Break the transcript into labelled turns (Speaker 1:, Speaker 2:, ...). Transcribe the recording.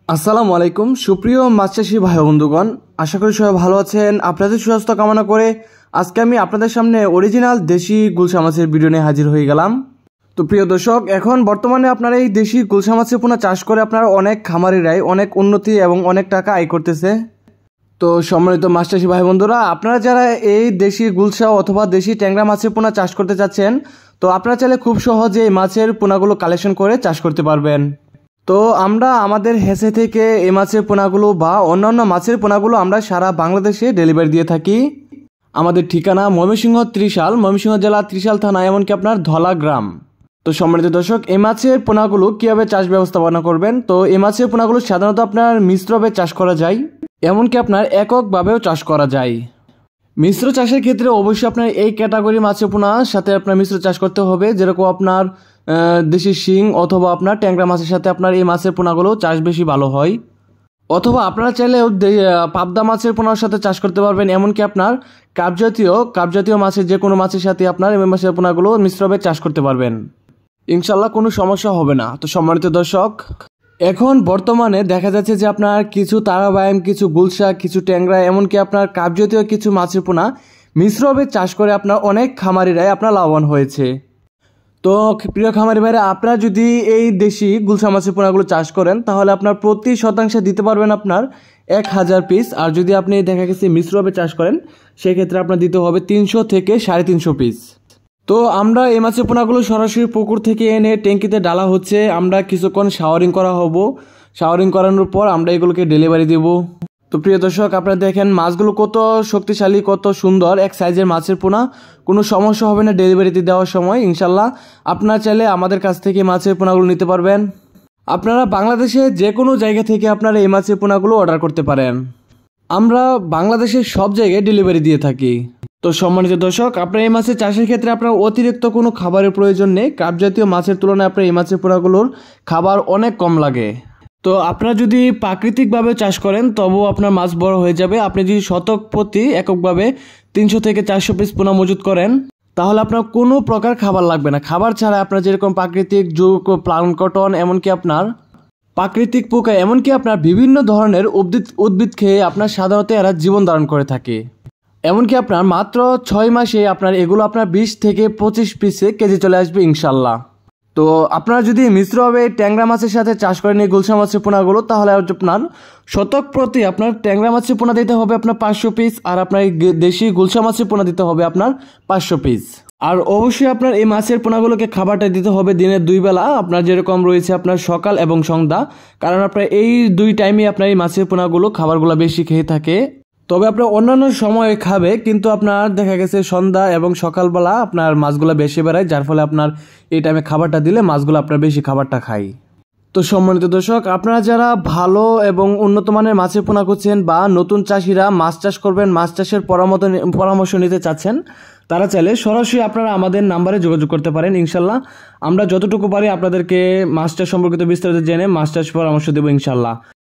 Speaker 1: আসসালামু আলাইকুম সুপ্রিয় মাছ চাষী ভাই বন্ধুগণ, আশা করি সবাই ভালো আছেন। আপনাদের সুস্বাস্থ্য কামনা করে আজকে আমি আপনাদের সামনে অরিজিনাল দেশি গুলশা মাছের ভিডিও নিয়ে হাজির হয়ে গেলাম। তো প্রিয় দর্শক, এখন বর্তমানে আপনারা এই দেশি গুলশা মাছের পোনা চাষ করে আপনারা অনেক খামারিরাই অনেক উন্নতি এবং অনেক টাকা আয় করতেছে। তো সম্মানিত মাছ চাষী ভাই বন্ধুরা, আপনারা যারা এই দেশি গুলশা অথবা দেশি ট্যাংরা মাছের পোনা চাষ করতে চাচ্ছেন, তো আপনারা চাইলে খুব সহজে এই মাছের পোনাগুলো কালেকশন করে চাষ করতে পারবেন। তো আমরা আমাদের হেসে থেকে এই মাছের পোনাগুলো বা অন্যান্য মাছের পোনাগুলো আমরা সারা বাংলাদেশে ডেলিভারি দিয়ে থাকি। আমাদের ঠিকানা ময়মনসিংহ ত্রিশাল, ময়মনসিংহ জেলা ত্রিশাল থানা, এমনকি আপনার ধলা গ্রাম। তো সম্মানিত দর্শক, এই মাছের পোনাগুলো কীভাবে চাষ ব্যবস্থাপনা করবেন? তো এই মাছের পোনাগুলো সাধারণত আপনার মিশ্রভাবে চাষ করা যায়, এমনকি আপনার এককভাবেও চাষ করা যায়। মিশ্র চাষের ক্ষেত্রে অবশ্যই আপনার এই ক্যাটাগরি মাছের পোনার সাথে আপনার মিশ্র চাষ করতে হবে, যেরকম আপনার দেশি শিং অথবা আপনার ট্যাংরা মাছের সাথে আপনার এই মাছের পোনাগুলো চাষ বেশি ভালো হয়। অথবা আপনারা চাইলে পাবদা মাছের পোনার সাথে চাষ করতে পারবেন, এমনকি আপনার কাপজাতীয় মাছের যে কোনো মাছের সাথে আপনার এই মাছের পোনাগুলো মিশ্রভাবে চাষ করতে পারবেন। ইনশাল্লাহ কোনো সমস্যা হবে না। তো সম্মানিত দর্শক, এখন বর্তমানে দেখা যাচ্ছে যে আপনার কিছু তারাবায়াম, কিছু গুলশা, কিছু ট্যাংরা, এমনকি আপনার কাপজাতীয় কিছু মাছের পোনা মিশ্রভাবে চাষ করে আপনার অনেক খামারিরাই আপনার লাভবান হয়েছে। তো প্রিয় খামারি ভাইরা, আপনারা যদি এই দেশি গুলশা মাছের পোনাগুলো চাষ করেন, তাহলে আপনার প্রতি শতাংশে দিতে পারবেন আপনার 1000 পিস। আর যদি আপনি দেখা গেছে মিশ্রভাবে চাষ করেন, সেক্ষেত্রে আপনার দিতে হবে 300 থেকে 350 পিস। তো আমরা এই মাছের পোনাগুলো সরাসরি পুকুর থেকে এনে ট্যাঙ্কিতে ডালা হচ্ছে, আমরা কিছুক্ষণ শাওয়ারিং করা হবো। শাওয়ারিং করানোর পর আমরা এগুলোকে ডেলিভারি দেব। তো প্রিয় দর্শক, আপনারা দেখেন মাছগুলো কত শক্তিশালী, কত সুন্দর এক সাইজের মাছের পোনা। কোনো সমস্যা হবে না ডেলিভারিতে দেওয়ার সময়। ইনশাল্লাহ আপনারা চাইলে আমাদের কাছ থেকে মাছের পোনাগুলো নিতে পারবেন। আপনারা বাংলাদেশে যে কোনো জায়গা থেকে আপনারা এই মাছের পোনাগুলো অর্ডার করতে পারেন। আমরা বাংলাদেশের সব জায়গায় ডেলিভারি দিয়ে থাকি। তো সম্মানিত দর্শক, আপনার এই মাছের চাষের ক্ষেত্রে আপনার অতিরিক্ত কোনো খাবারের প্রয়োজন নেই। কাপজাতীয় মাছের তুলনায় আপনার এই মাছের পোনাগুলোর খাবার অনেক কম লাগে। তো আপনারা যদি প্রাকৃতিকভাবে চাষ করেন, তবুও আপনার মাছ বড় হয়ে যাবে। আপনি যদি শতক প্রতি এককভাবে 300 থেকে 400 পিস পোনা মজুত করেন, তাহলে আপনার কোনো প্রকার খাবার লাগবে না। খাবার ছাড়া আপনার যেরকম প্রাকৃতিক প্লাঙ্কটন, এমনকি আপনার প্রাকৃতিক পোকা, এমনকি আপনার বিভিন্ন ধরনের উদ্ভিদ খেয়ে আপনার সাধারণত এরা জীবন ধারণ করে থাকে। এমনকি আপনার মাত্র 6 মাসে আপনার এগুলো আপনার 20 থেকে 25 পিসে কেজি চলে আসবে ইনশাল্লাহ। তো আপনারা যদি মিশ্রভাবে ট্যাংরা মাছের সাথে চাষ করেন এই গুলশা মাছের পোনাগুলো, তাহলে আপনার শতক প্রতি আপনার ট্যাংরা মাছের পোনা দিতে হবে আপনার 500 পিস, আর আপনার দেশি গুলশা মাছের পোনা দিতে হবে আপনার 500 পিস। আর অবশ্যই আপনার এই মাছের পোনাগুলোকে খাবারটা দিতে হবে দিনের 2 বেলা, আপনার যেরকম রয়েছে আপনার সকাল এবং সন্ধ্যা। কারণ আপনার এই 2 টাইমে আপনার এই মাছের পোনাগুলো খাবারগুলো বেশি খেয়ে থাকে। তবে আপনার অন্যান্য সময়ে খাবে, কিন্তু আপনার দেখা গেছে সন্ধ্যা এবং সকালবেলা আপনার মাছগুলো বেশি বেড়ায়, যার ফলে আপনার এই টাইমে খাবারটা দিলে মাছগুলো আপনার বেশি খাবারটা খায়। তো সম্মানিত দর্শক, আপনারা যারা ভালো এবং উন্নত মানের মাছের পোনা করছেন বা নতুন চাষিরা মাছ চাষ করবেন, মাছ চাষের পরামর্শ নিতে চাচ্ছেন, তারা চাইলে সরাসরি আপনারা আমাদের নাম্বারে যোগাযোগ করতে পারেন। ইনশাল্লাহ আমরা যতটুকু পারি আপনাদেরকে মাছ চাষ সম্পর্কিত বিস্তারিত জেনে মাছ চাষ পরামর্শ দেবো ইনশাল্লাহ।